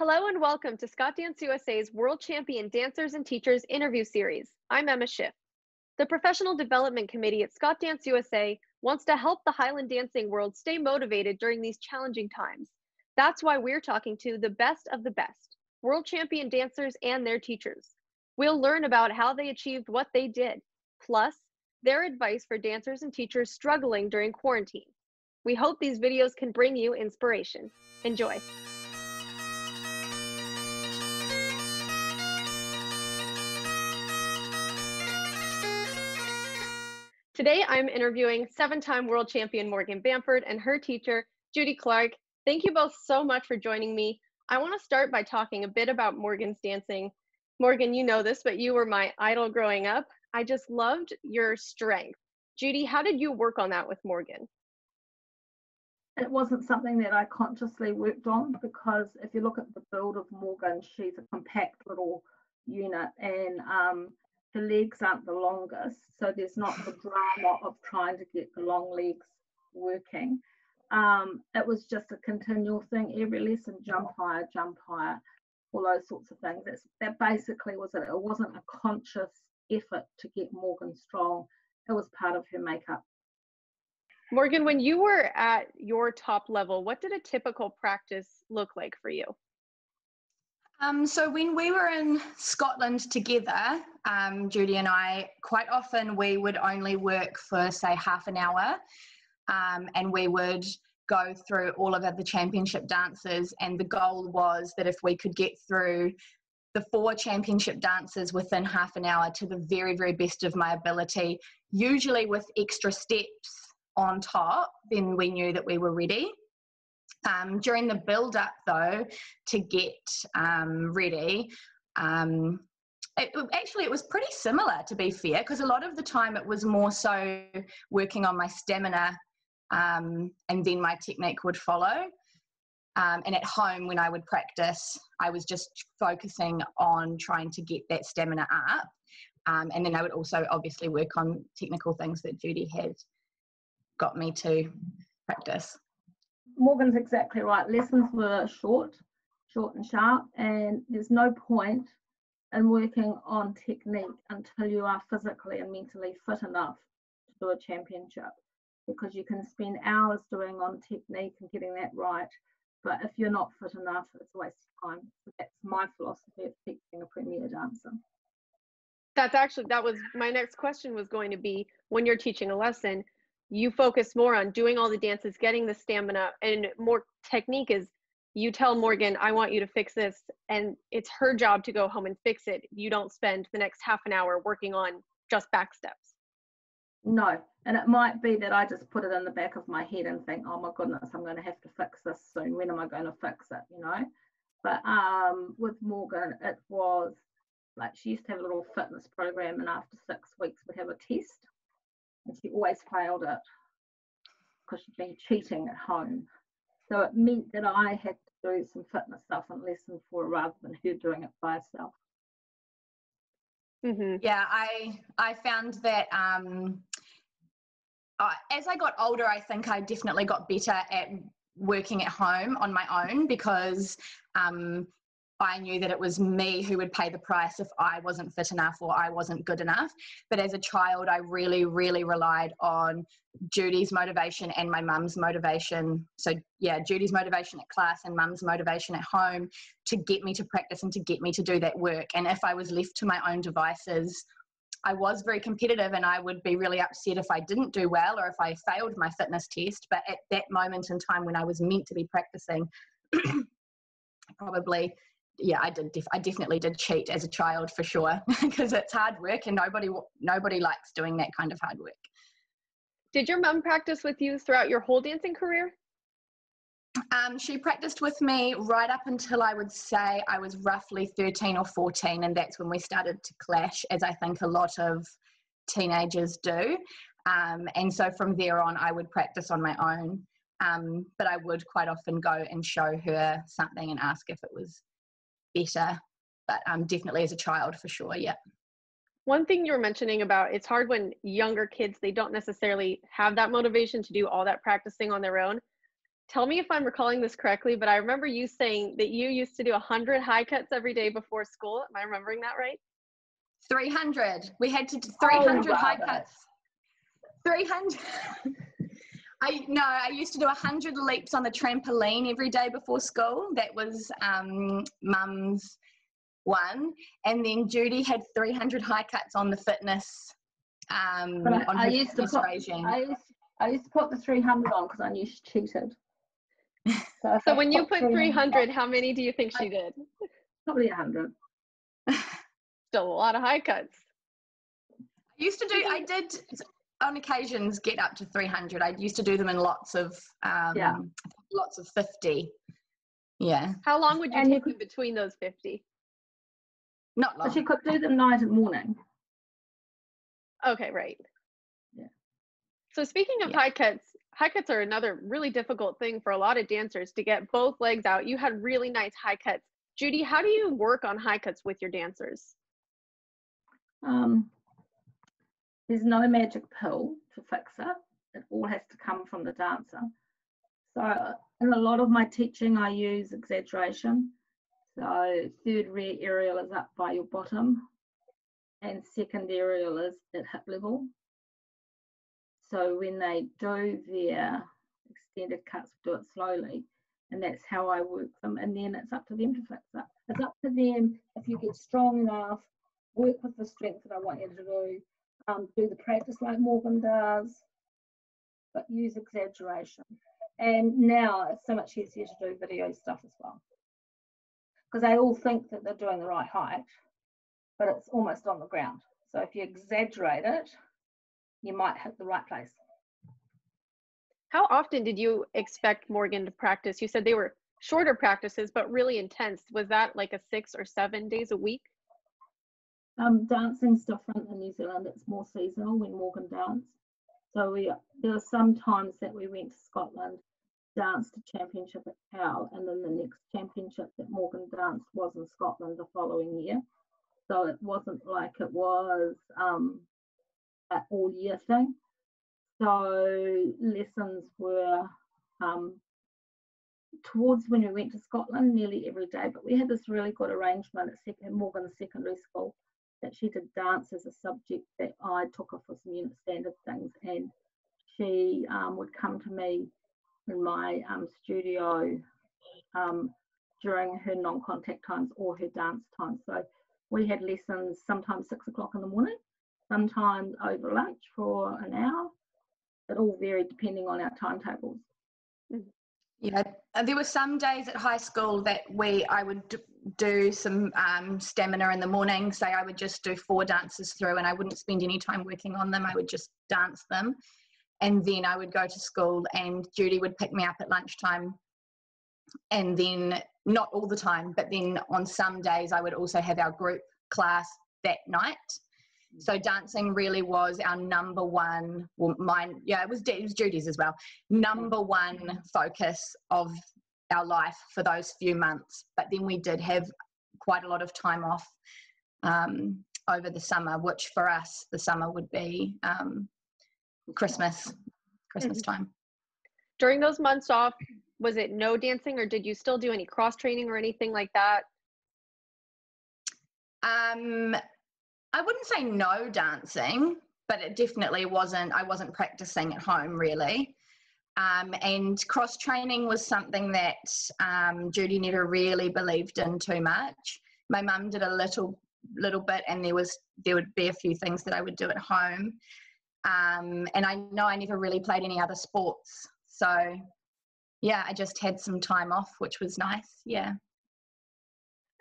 Hello and welcome to ScotDance USA's World Champion Dancers and Teachers interview series. I'm Emma Schiff. The Professional Development Committee at ScotDance USA wants to help the Highland dancing world stay motivated during these challenging times. That's why we're talking to the best of the best, World Champion dancers and their teachers. We'll learn about how they achieved what they did, plus their advice for dancers and teachers struggling during quarantine. We hope these videos can bring you inspiration. Enjoy. Today, I'm interviewing seven-time world champion Morgan Bamford and her teacher, Judy Clark. Thank you both so much for joining me. I want to start by talking a bit about Morgan's dancing. Morgan, you know this, but you were my idol growing up. I just loved your strength. Judy, how did you work on that with Morgan? It wasn't something that I consciously worked on, because if you look at the build of Morgan, she's a compact little unit, and her legs aren't the longest, so there's not the drama of trying to get the long legs working. It was just a continual thing. Every lesson, jump higher, all those sorts of things. That basically was it. It wasn't a conscious effort to get Morgan strong. It was part of her makeup. Morgan, when you were at your top level, what did a typical practice look like for you? So when we were in Scotland together, Judy and I, quite often we would only work for, say, half an hour, and we would go through all of the championship dances, and the goal was that if we could get through the 4 championship dances within half an hour to the very, very best of my ability, usually with extra steps on top, then we knew that we were ready. During the build-up, though, to get ready, it was pretty similar, to be fair, because a lot of the time it was more so working on my stamina, and then my technique would follow. And at home, when I would practice, I was just focusing on trying to get that stamina up. And then I would also obviously work on technical things that Judy had got me to practice. Morgan's exactly right. Lessons were short and sharp, and there's no point in working on technique until you are physically and mentally fit enough to do a championship, because you can spend hours doing on technique and getting that right, but if you're not fit enough, it's a waste of time. So that's my philosophy of teaching a premier dancer. That was my next question, was going to be, when you're teaching a lesson, you focus more on doing all the dances, getting the stamina, and more technique is you tell Morgan, I want you to fix this, and it's her job to go home and fix it. You don't spend the next half an hour working on just back steps. No, and it might be that I just put it in the back of my head and think, oh my goodness, I'm going to have to fix this soon. When am I going to fix it, you know? But with Morgan, it was like she used to have a little fitness program, and after 6 weeks we'd have a test. And she always failed it because she'd been cheating at home. So it meant that I had to do some fitness stuff and lesson for her rather than her doing it by herself. Mm-hmm. Yeah, I found that as I got older, I think I definitely got better at working at home on my own, because I knew that it was me who would pay the price if I wasn't fit enough or I wasn't good enough. But as a child, I really, really relied on Judy's motivation and my mum's motivation. So yeah, Judy's motivation at class and mum's motivation at home to get me to practice and to get me to do that work. And if I was left to my own devices, I was very competitive, and I would be really upset if I didn't do well or if I failed my fitness test. But at that moment in time when I was meant to be practicing, probably, yeah, I definitely did cheat as a child, for sure, because it's hard work, and nobody likes doing that kind of hard work. Did your mum practice with you throughout your whole dancing career? She practiced with me right up until I would say I was roughly 13 or 14, and that's when we started to clash, as I think a lot of teenagers do. And so from there on, I would practice on my own, but I would quite often go and show her something and ask if it was better, but definitely as a child, for sure. Yeah. One thing you were mentioning about, it's hard when younger kids, they don't necessarily have that motivation to do all that practicing on their own. Tell me if I'm recalling this correctly, but I remember you saying that you used to do 100 high cuts every day before school. Am I remembering that right? 300. We had to do 300 high cuts. 300. I used to do 100 leaps on the trampoline every day before school. That was Mum's one. And then Judy had 300 high cuts on the fitness on her fitness regime. I used to put the 300 on because I knew she cheated. So when you put 300, how many do you think she did? Probably 100. Still a lot of high cuts. I did on occasions get up to 300. I used to do them in lots of 50. Yeah. How long would you take in between those 50? Not long. But you could do them night and morning. Okay, right. Yeah. So speaking of high cuts are another really difficult thing for a lot of dancers to get both legs out. You had really nice high cuts. Judy, how do you work on high cuts with your dancers? There's no magic pill to fix it. It all has to come from the dancer. So in a lot of my teaching, I use exaggeration. So third rear aerial is up by your bottom and second aerial is at hip level. So when they do their extended cuts, do it slowly, and that's how I work them. And then it's up to them to fix it. It's up to them if you get strong enough, work with the strength that I want you to do the practice like Morgan does, but use exaggeration. And now it's so much easier to do video stuff as well, because they all think that they're doing the right height, but it's almost on the ground. So if you exaggerate it, you might hit the right place. How often did you expect Morgan to practice? You said they were shorter practices, but really intense. Was that like a 6 or 7 days a week? Dancing's different in New Zealand. It's more seasonal when Morgan danced. So there were some times that we went to Scotland, danced a championship at Cow, and then the next championship that Morgan danced was in Scotland the following year. So it wasn't like it was an all year thing. So lessons were towards when we went to Scotland nearly every day, but we had this really good arrangement at Morgan's secondary school that she did dance as a subject that I took her for some unit standard things, and she would come to me in my studio during her non-contact times or her dance times. So we had lessons sometimes 6 o'clock in the morning, sometimes over lunch for an hour. It all varied depending on our timetables. Yeah, there were some days at high school that I would do some stamina in the morning. Say I would just do 4 dances through and I wouldn't spend any time working on them. I would just dance them. And then I would go to school and Judy would pick me up at lunchtime. And then, not all the time, but then on some days I would also have our group class that night. So dancing really was our number one, well, mine, yeah, it was Judy's as well, number one focus of our life for those few months. But then we did have quite a lot of time off over the summer, which for us, the summer would be Christmas time. During those months off, was it no dancing, or did you still do any cross training or anything like that? I wouldn't say no dancing, but it definitely wasn't, I wasn't practicing at home really. And cross training was something that Judy never really believed in too much. My mum did a little bit, and there would be a few things that I would do at home. And I know I never really played any other sports. So yeah, I just had some time off, which was nice. Yeah.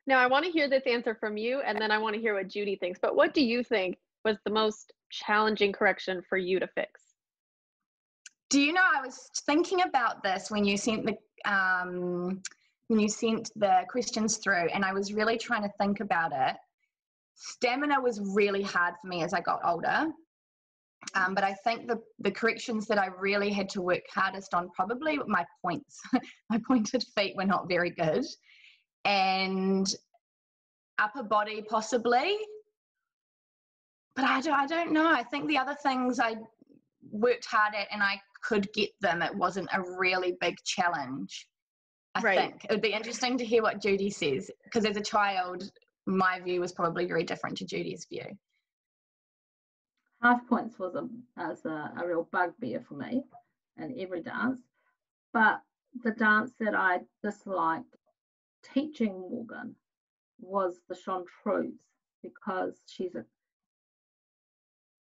Now, I want to hear this answer from you, and then I want to hear what Judy thinks. But what do you think was the most challenging correction for you to fix? Do you know, I was thinking about this when you sent the questions through, and I was really trying to think about it. Stamina was really hard for me as I got older. But I think the corrections that I really had to work hardest on, probably my points. My pointed feet were not very good. And upper body possibly, but I don't know. I think the other things I worked hard at and I could get them, it wasn't a really big challenge. I Right. think it would be interesting to hear what Judy says, because as a child, my view was probably very different to Judy's view. Half points was a real bugbear for me in every dance, but the dance that I disliked teaching Morgan was the chanteuse, because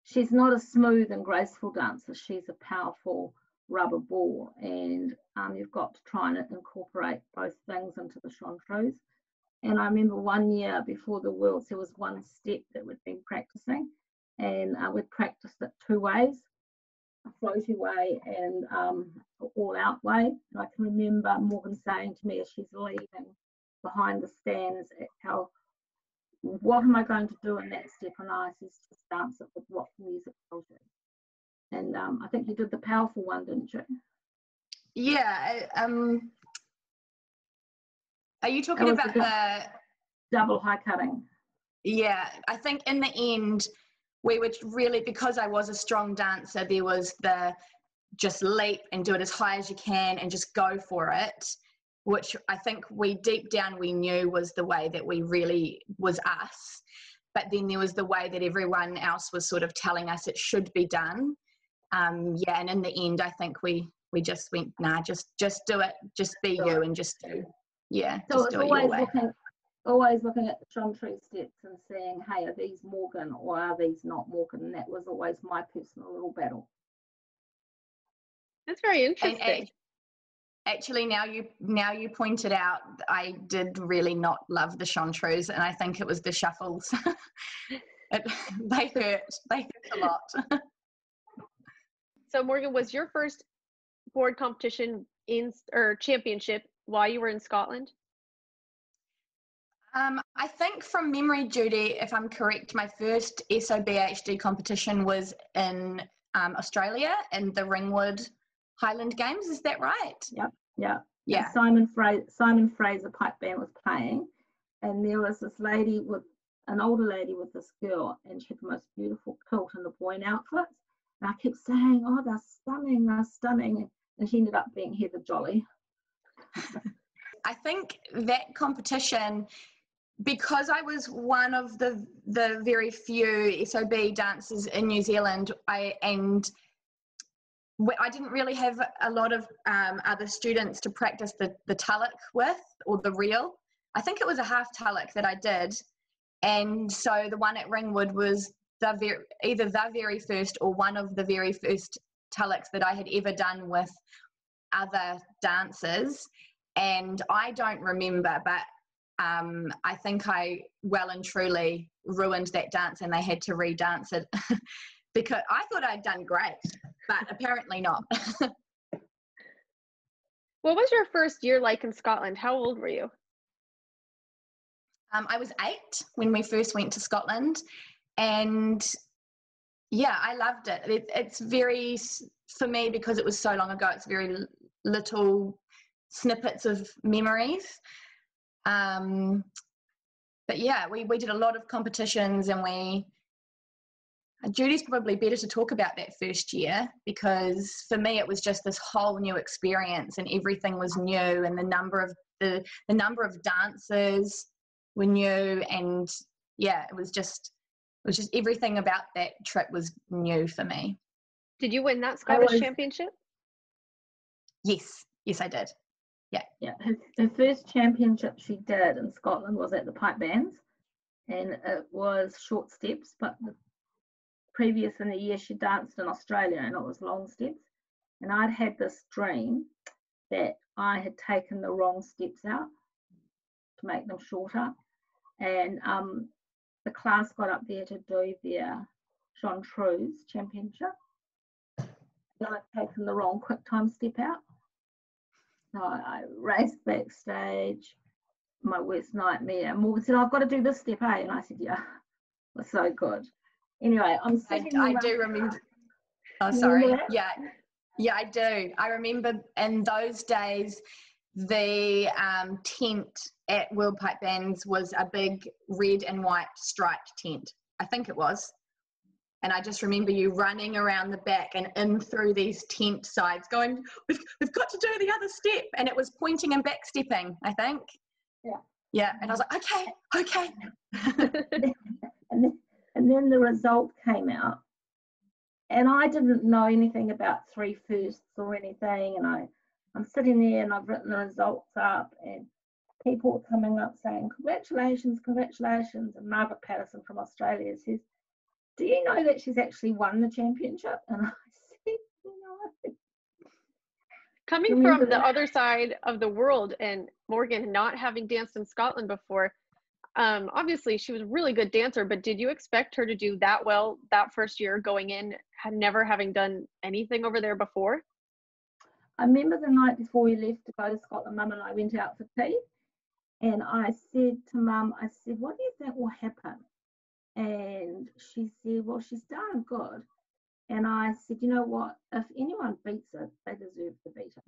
she's not a smooth and graceful dancer. She's a powerful rubber ball, and you've got to try and incorporate both things into the chanteuse. And I remember one year before the Worlds, there was one step that we'd been practicing, and we'd practiced it two ways, a floaty way and all-out way. And I can remember Morgan saying to me as she's leaving behind the stands, how, what am I going to do in that step? And I said, just dance it with what music tells you. And I think you did the powerful one, didn't you? Yeah. Are you talking about the double high cutting? Yeah, I think in the end, we would really, because I was a strong dancer, there was the just leap and do it as high as you can and just go for it, which I think deep down we knew was the way that we really was us. But then there was the way that everyone else was sort of telling us it should be done. Yeah, and in the end, I think we just went, nah, just do it, just be you, and just do, yeah, so just do it your way. Always looking at the chanteuse steps and saying, hey, are these Morgan or are these not Morgan? And that was always my personal little battle. That's very interesting. And actually, now you pointed out, I did really not love the chanteuse, and I think it was the shuffles. They hurt a lot. So Morgan, was your first board competition or championship while you were in Scotland? I think from memory, Judy, if I'm correct, my first SOBHD competition was in Australia in the Ringwood Highland Games. Is that right? Yeah. Yeah. Simon Fraser pipe band was playing, and there was this lady an older lady with this girl, and she had the most beautiful kilt and the boyne outfits. And I kept saying, oh, they're stunning. And she ended up being Heather Jolly. I think that competition, because I was one of the very few SOB dancers in New Zealand, I didn't really have a lot of other students to practice the tullock with, or the reel. I think it was a half tullock that I did. And so the one at Ringwood was either the very first or one of the very first tullocks that I had ever done with other dancers. And I don't remember, but I think I well and truly ruined that dance, and they had to re-dance it because I thought I'd done great, but apparently not. What was your first year like in Scotland? How old were you? I was 8 when we first went to Scotland, and yeah, I loved it. It's very, for me, because it was so long ago, it's very little snippets of memories. But yeah, we did a lot of competitions, and Judy's probably better to talk about that first year, because for me it was just this whole new experience, and everything was new, and the number of dancers were new, and yeah, it was just everything about that trip was new for me. Did you win that Scottish championship? Yes, I did. Yeah. Her first championship she did in Scotland was at the pipe bands, and it was short steps, but the previous in the year she danced in Australia, and it was long steps. And I'd had this dream that I had taken the wrong steps out to make them shorter, and the class got up there to do their chanteuse championship, and I'd taken the wrong quick time step out. So I raced backstage, my worst nightmare. Morgan said, I've got to do this step, eh? And I said, yeah, it was so good. Anyway, I'm sitting I do remember. Oh, sorry. Yeah, I do. I remember in those days, the tent at World Pipe Bands was a big red and white striped tent. I think it was. And I just remember you running around the back and in through these tent sides going, we've got to do the other step. And it was pointing and back stepping, I think. Yeah. Yeah. And I was like, okay. and then the result came out. And I didn't know anything about 3 firsts or anything. And I'm sitting there and I've written the results up and people were coming up saying, congratulations. And Margaret Patterson from Australia says, do you know that she's actually won the championship? And I said, no. Coming from the other side of the world and Morgan not having danced in Scotland before, obviously she was a really good dancer, but did you expect her to do that well that first year going in, never having done anything over there before? I remember the night before we left to go to Scotland, Mum and I went out for tea, and I said to Mum, what do you think will happen? And she said, well, she's darn good. And I said, you know what, if anyone beats it, they deserve to beat her,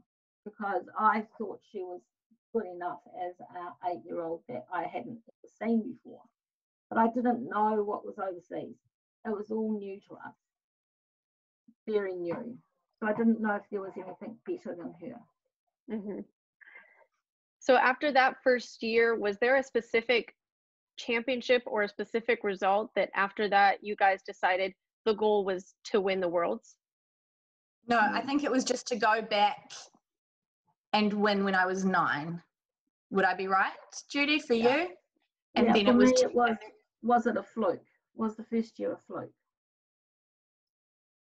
because I thought she was good enough as an 8-year-old that I hadn't ever seen before. But I didn't know what was overseas. It was all new to us, very new. So I didn't know if there was anything better than her. Mm-hmm. So after that first year, was there a specific championship or a specific result that after that you guys decided the goal was to win the Worlds? No, I think it was just to go back and win when I was 9. Would I be right, Judy, for you? And then for it was me, was it a fluke? Was the first year a fluke?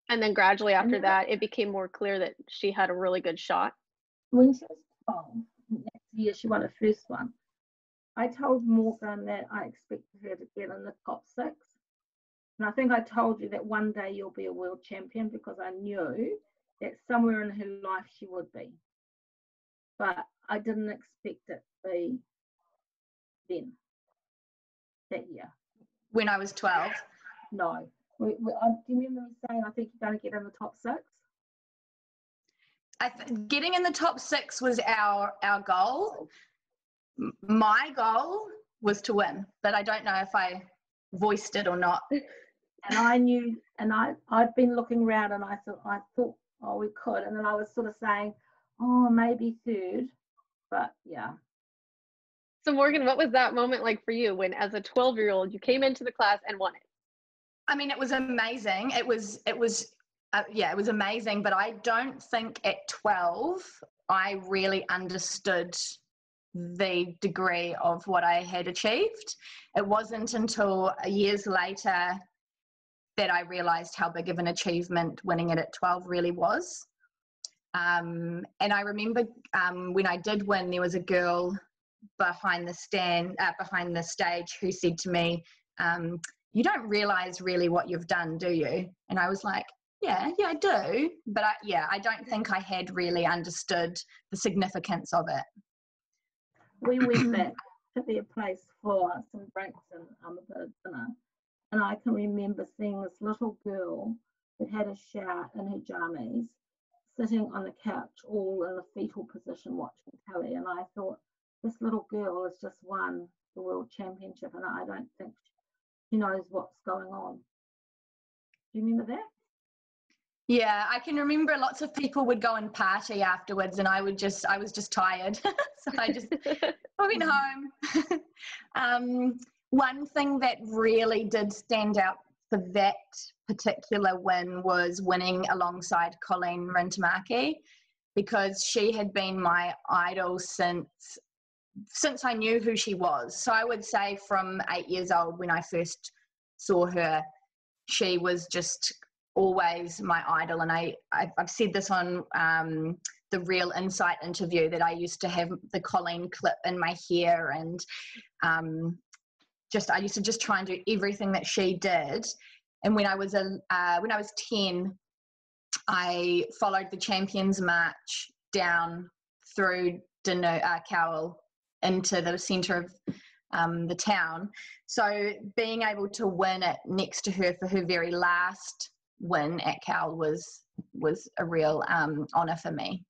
And then gradually after that, it became more clear that she had a really good shot. When she was 12, next year she won her first one. I told Morgan that I expected her to get in the top 6. And I think I told you that one day you'll be a world champion, because I knew that somewhere in her life she would be. But I didn't expect it to be then, that year. When I was 12? No. Do you remember me saying I think you're going to get in the top 6? Getting in the top 6 was our goal. My goal was to win, but I don't know if I voiced it or not. And I knew, and I'd been looking around, and I thought, oh, we could. And then I was sort of saying, oh, maybe 3rd, but yeah. So Morgan, what was that moment like for you when, as a 12-year-old, you came into the class and won it? I mean, it was amazing. It was amazing, but I don't think at 12 I really understood the degree of what I had achieved. It wasn't until years later that I realized how big of an achievement winning it at 12 really was. And I remember when I did win, there was a girl behind the stage who said to me, you don't realize really what you've done, do you? And I was like, yeah, I do. But I don't think I had really understood the significance of it. We went back to their place for some drinks and a bit of dinner. And I can remember seeing this little girl that had a shower in her jammies sitting on the couch all in the fetal position watching telly. And I thought, this little girl has just won the World Championship, and I don't think she knows what's going on. Do you remember that? Yeah, I can remember lots of people would go and party afterwards, and I was just tired. So I went home. One thing that really did stand out for that particular win was winning alongside Colleen Rintamaki, because she had been my idol since I knew who she was. So I would say from 8 years old when I first saw her, she was just always my idol. And I've said this on the Real Insight interview that I used to have the Colleen clip in my hair, and I used to just try and do everything that she did. And when I was 10, I followed the Champions March down through Cowell into the centre of the town. So being able to win it next to her for her very last win at Cowell was a real honour for me.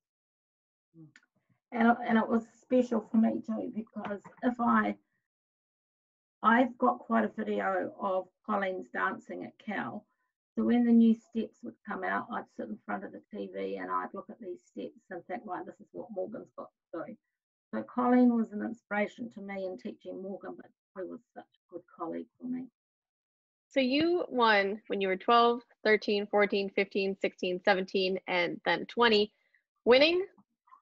And it was special for me too, because I've got quite a video of Colleen's dancing at Cowell. So when the new steps would come out, I'd sit in front of the TV and I'd look at these steps and think, right, this is what Morgan's got to do. So Colleen was an inspiration to me in teaching Morgan, but he was such a good colleague for me. So you won when you were 12, 13, 14, 15, 16, 17, and then 20. Winning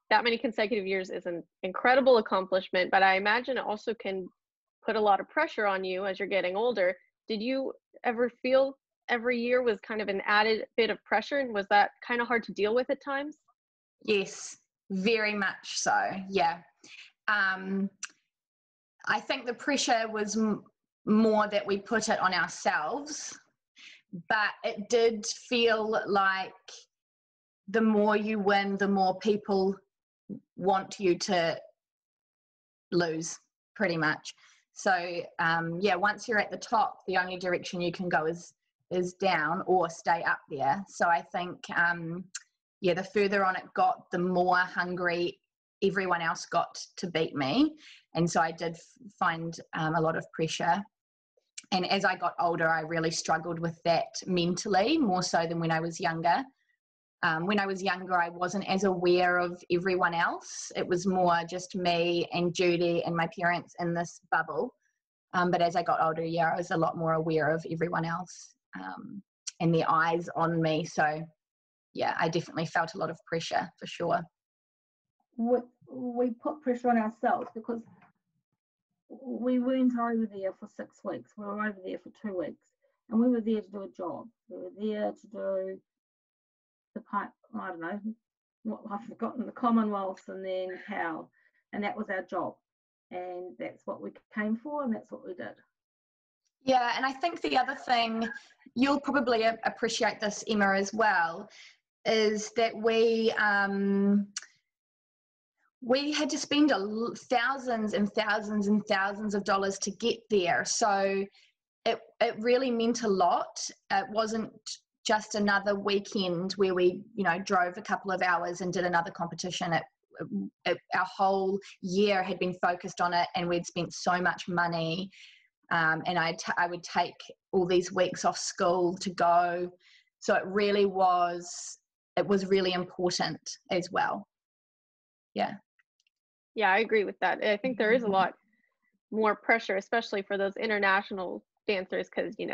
that many consecutive years is an incredible accomplishment, but I imagine it also can put a lot of pressure on you as you're getting older. Did you ever feel every year was kind of an added bit of pressure, and was that kind of hard to deal with at times? Yes, very much so, yeah. I think the pressure was more that we put it on ourselves, but it did feel like the more you win, the more people want you to lose, pretty much. So yeah, once you're at the top, the only direction you can go is down or stay up there. So I think yeah, the further on it got, the more hungry everyone else got to beat me, and so I did find a lot of pressure. And as I got older, I really struggled with that mentally, more so than when I was younger. When I was younger, I wasn't as aware of everyone else. It was more just me and Judy and my parents in this bubble. But as I got older, yeah, I was a lot more aware of everyone else and their eyes on me. So yeah, I definitely felt a lot of pressure for sure. We put pressure on ourselves because we weren't over there for 6 weeks. We were over there for 2 weeks, and we were there to do a job. We were there to do the pipe, I don't know, what I've forgotten, the Commonwealth and then CAL, and that was our job. And that's what we came for, and that's what we did. Yeah, and I think the other thing, you'll probably appreciate this, Emma, as well, is that we had to spend thousands and thousands and thousands of dollars to get there. So it really meant a lot. It wasn't just another weekend where we, drove a couple of hours and did another competition. Our whole year had been focused on it, and we'd spent so much money. And I would take all these weeks off school to go. So it was really important as well. Yeah. Yeah, I agree with that. I think there is a lot more pressure, especially for those international dancers, because, you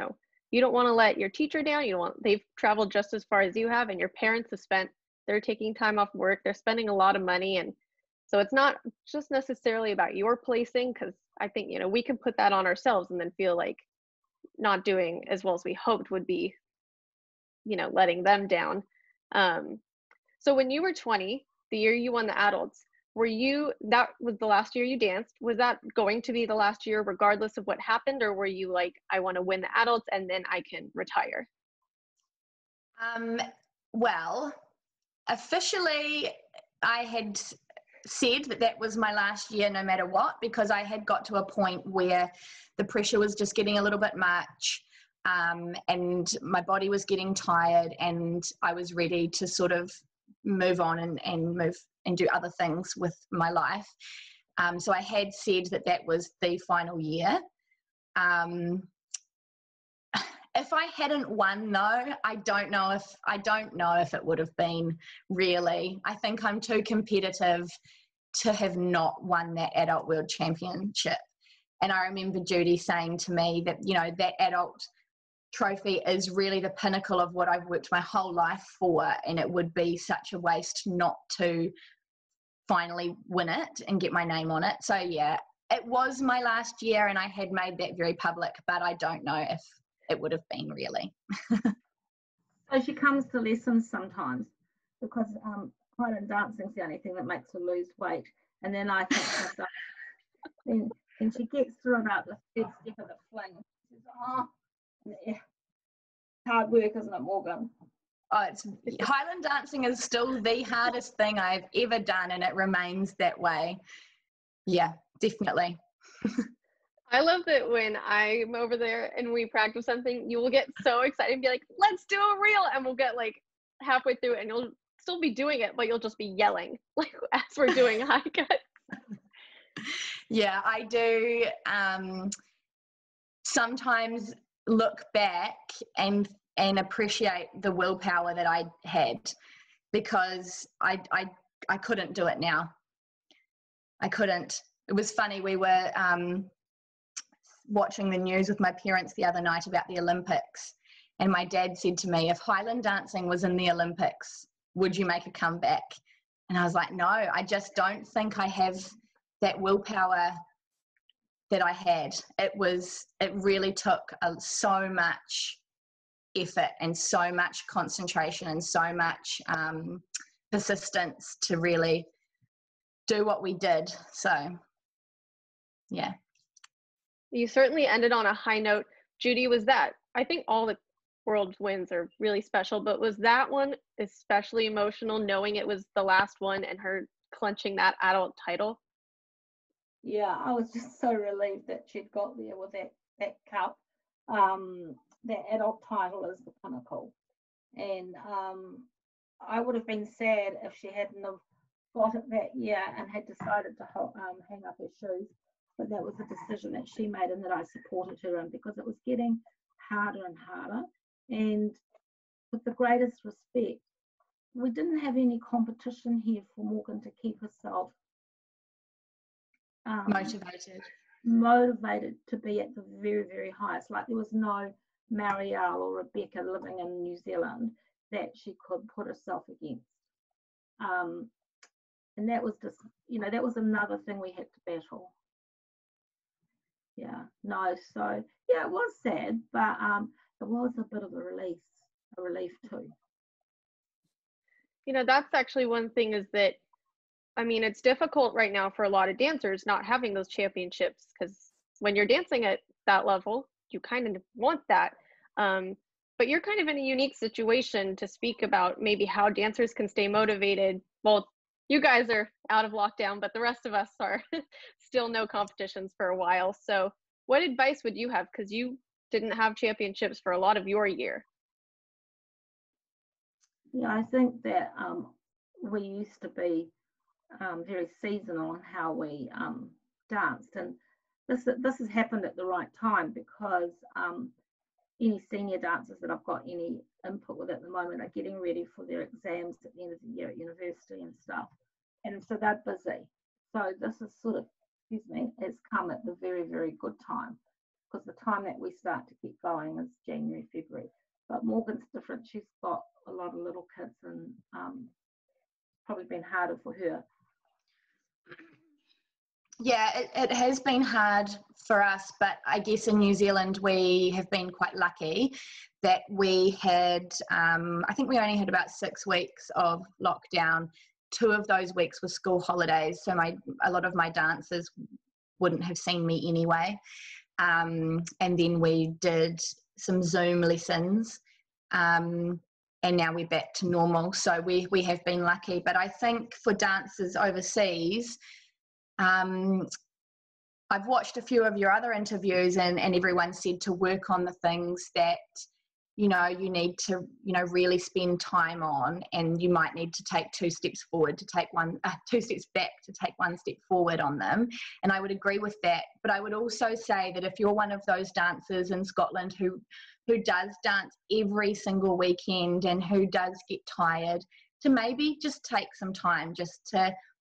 don't want to let your teacher down. They've traveled just as far as you have, and your parents they're taking time off work. They're spending a lot of money. And so it's not just necessarily about your placing, because I think, we can put that on ourselves and then feel like not doing as well as we hoped would be, letting them down. So when you were 20, the year you won the adults, that was the last year you danced? Was that going to be the last year regardless of what happened, or were you like, I want to win the adults and then I can retire? Well, officially I had said that was my last year no matter what, because I had got to a point where the pressure was just getting a little bit much, and my body was getting tired, and I was ready to sort of move on and move and do other things with my life. So I had said that was the final year. If I hadn't won, though, I don't know if it would have been really. I think I'm too competitive to have not won that adult world championship. And I remember Judy saying to me that, that adult trophy is really the pinnacle of what I've worked my whole life for, and it would be such a waste not to finally win it and get my name on it. So yeah, it was my last year, and I had made that very public, but I don't know if it would have been really. So she comes to lessons sometimes because Highland dancing is the only thing that makes her lose weight, and then I think to myself, and she gets through about the third step of the fling. She says, "Oh, yeah, hard work, isn't it, Morgan?" Oh, Highland dancing is still the hardest thing I've ever done, and it remains that way. Yeah, definitely. I love that when I'm over there and we practice something, you will get so excited and be like, let's do a reel. And we'll get like halfway through and you'll still be doing it, but you'll just be yelling like as we're doing high cuts. Yeah, I do sometimes look back and and appreciate the willpower that I had, because I couldn't do it now. I couldn't. It was funny, we were watching the news with my parents the other night about the Olympics, and my dad said to me, if Highland dancing was in the Olympics, would you make a comeback? And I was like, no, I just don't think I have that willpower that I had. It really took so much effort and so much concentration and so much persistence to really do what we did. So, yeah. You certainly ended on a high note. Judy, was that, I think all the world wins are really special, but was that one especially emotional, knowing it was the last one and her clenching that adult title? Yeah, I was just so relieved that she'd got there with that cup. That adult title is the pinnacle. And I would have been sad if she hadn't have got it that year and had decided to hang up her shoes. But that was a decision that she made and that I supported her in, because it was getting harder and harder. And with the greatest respect, we didn't have any competition here for Morgan to keep herself motivated to be at the very, very highest. Like, there was no Marielle or Rebecca living in New Zealand that she could put herself against. And that was just, that was another thing we had to battle. Yeah, no, so yeah, it was sad, but it was a bit of a relief too. That's actually one thing, is that, I mean, it's difficult right now for a lot of dancers not having those championships, because when you're dancing at that level, you kind of want that. But you're kind of in a unique situation to speak about maybe how dancers can stay motivated. Well, you guys are out of lockdown, but the rest of us are still no competitions for a while. So what advice would you have? Because you didn't have championships for a lot of your year. Yeah, I think that we used to be very seasonal in how we danced, and this has happened at the right time, because any senior dancers that I've got any input with at the moment are getting ready for their exams at the end of the year at university and stuff, and so they're busy. So this is sort of, has come at the very, very good time, because the time that we start to get going is January, February. But Morgan's different. She's got a lot of little kids, and probably been harder for her. Yeah, it has been hard for us, but I guess in New Zealand we have been quite lucky that we had, I think we only had about 6 weeks of lockdown. 2 of those weeks were school holidays, so a lot of my dancers wouldn't have seen me anyway. And then we did some Zoom lessons, and now we're back to normal. So we have been lucky. But I think for dancers overseas, I've watched a few of your other interviews, and everyone said to work on the things that you need to really spend time on, and you might need to take 2 steps forward to take 2 steps back to take 1 step forward on them. And I would agree with that. But I would also say that if you're one of those dancers in Scotland who does dance every single weekend and who does get tired, to maybe just take some time just to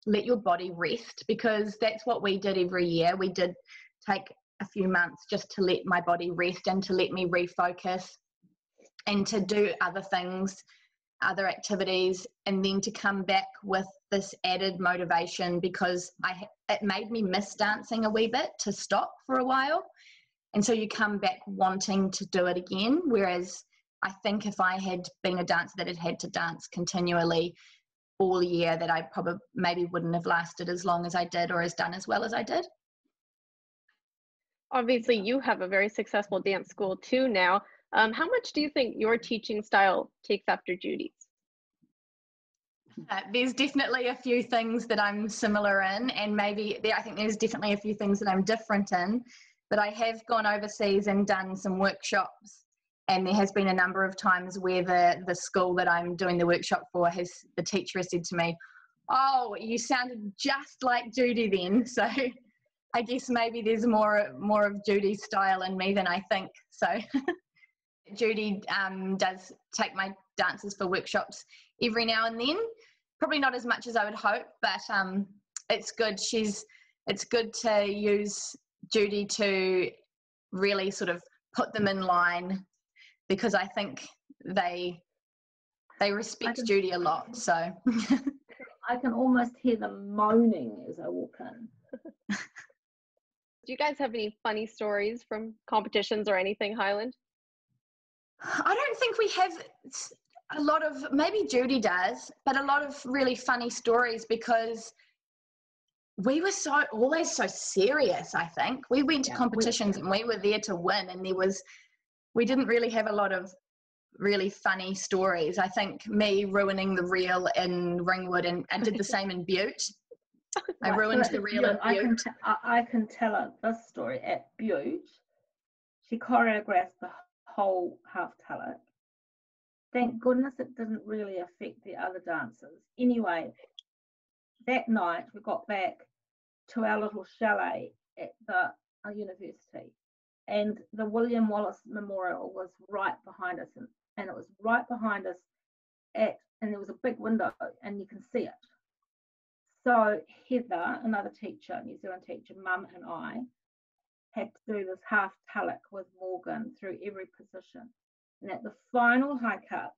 let your body rest, because that's what we did every year. We did take a few months just to let my body rest and to let me refocus and to do other things, other activities, and then to come back with this added motivation, because it made me miss dancing a wee bit, to stop for a while. And so you come back wanting to do it again, whereas I think if I had been a dancer that had had to dance continually all year, that I probably maybe wouldn't have lasted as long as I did, or as done as well as I did. Obviously, you have a very successful dance school too now. How much do you think your teaching style takes after Judy's? There's definitely a few things that I'm similar in, and I think there's definitely a few things that I'm different in. But I have gone overseas and done some workshops, and there has been a number of times where the school that I'm doing the workshop for, the teacher has said to me, "Oh, you sounded just like Judy then." So I guess maybe there's more of Judy's style in me than I think. So that Judy does take my dancers for workshops every now and then. Probably not as much as I would hope, but it's good. It's good to use Judy to really sort of put them in line, because I think they respect Judy a lot. So I can almost hear them moaning as I walk in. Do you guys have any funny stories from competitions or anything, Highland? I don't think we have a lot of, maybe Judy does, but a lot of really funny stories, because we were always so serious. I think we went to competitions and we were there to win, and we didn't really have a lot of really funny stories. I think me ruining the reel in Ringwood, and I did the same in Butte. I ruined the reel in Butte. I can tell her this story at Butte. She choreographed the whole half talent. Thank goodness it didn't really affect the other dancers. Anyway, that night we got back to our little chalet at the university, and the William Wallace Memorial was right behind us, and it was right behind us and there was a big window and you can see it. So Heather, another teacher, New Zealand teacher, Mum and I had to do this half tullock with Morgan through every position. And at the final high cuts,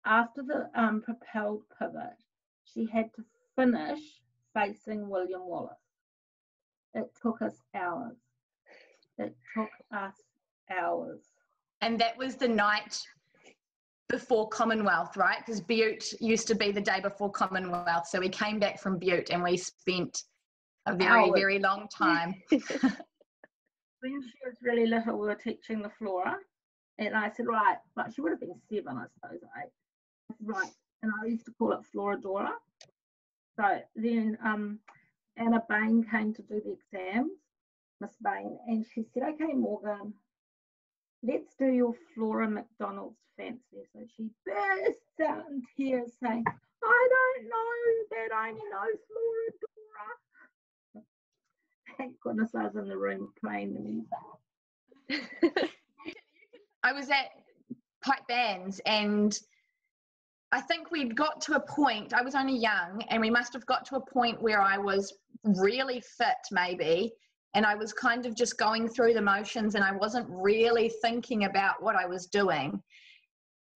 after the propelled pivot, she had to finish facing William Wallace. It took us hours. And that was the night before Commonwealth, right? Because Butte used to be the day before Commonwealth. So we came back from Butte and we spent a very, very long time. When she was really little, we were teaching the Flora. And I said, right, but she would have been 7, I suppose, 8. Right. And I used to call it Floradora. So then Anna Bain came to do the exams, Miss Bain, and she said, okay, Morgan, let's do your Flora McDonald's fancy. So she bursts out in tears saying, I don't know, that I only know Floradora. Thank goodness I was in the room playing the music. I was at Pipe Bands, and I think we'd got to a point, I was only young, and we must have got to a point where I was really fit maybe, and I was kind of just going through the motions and I wasn't really thinking about what I was doing.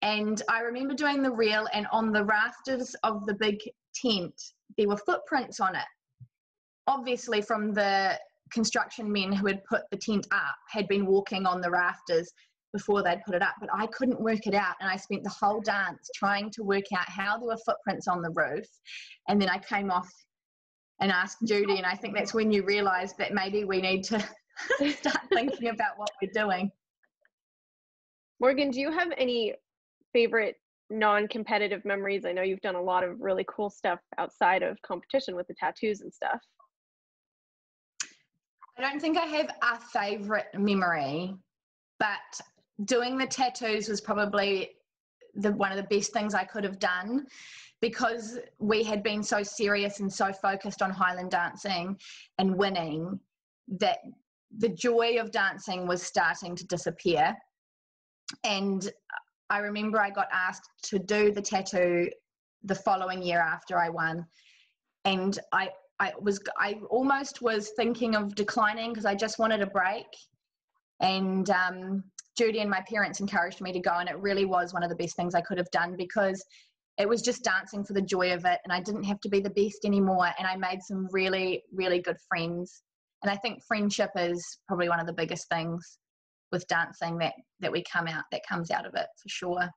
And I remember doing the reel, and on the rafters of the big tent, there were footprints on it. Obviously from the construction men who had put the tent up, had been walking on the rafters before they'd put it up, but I couldn't work it out, and I spent the whole dance trying to work out how there were footprints on the roof. And then I came off and asked Judy, and I think that's when you realised that maybe we need to start thinking about what we're doing. Morgan, do you have any favorite non-competitive memories? I know you've done a lot of really cool stuff outside of competition with the tattoos and stuff. I don't think I have a favourite memory, but doing the tattoos was probably one of the best things I could have done, because we had been so serious and so focused on Highland dancing and winning that the joy of dancing was starting to disappear. And I remember I got asked to do the tattoo the following year after I won, and I almost was thinking of declining because I just wanted a break. And Judy and my parents encouraged me to go, and it really was one of the best things I could have done, because it was just dancing for the joy of it, and I didn't have to be the best anymore, and I made some really, really good friends. And I think friendship is probably one of the biggest things with dancing that comes out of it, for sure.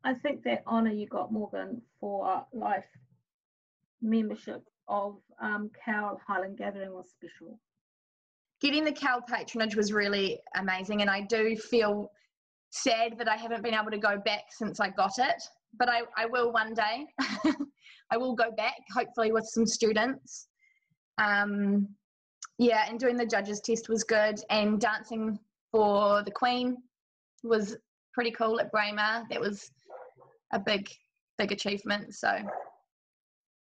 I think that honour you got, Morgan, for life membership of Cowell Highland Gathering was special. Getting the Cowell patronage was really amazing, and I do feel sad that I haven't been able to go back since I got it, but I will one day. I will go back, hopefully with some students. Yeah, and doing the judges test was good, and dancing for the Queen was pretty cool at Braemar. That was a big achievement. So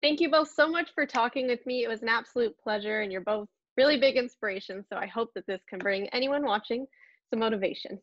thank you both so much for talking with me. It was an absolute pleasure, and you're both really big inspiration. So I hope that this can bring anyone watching some motivation.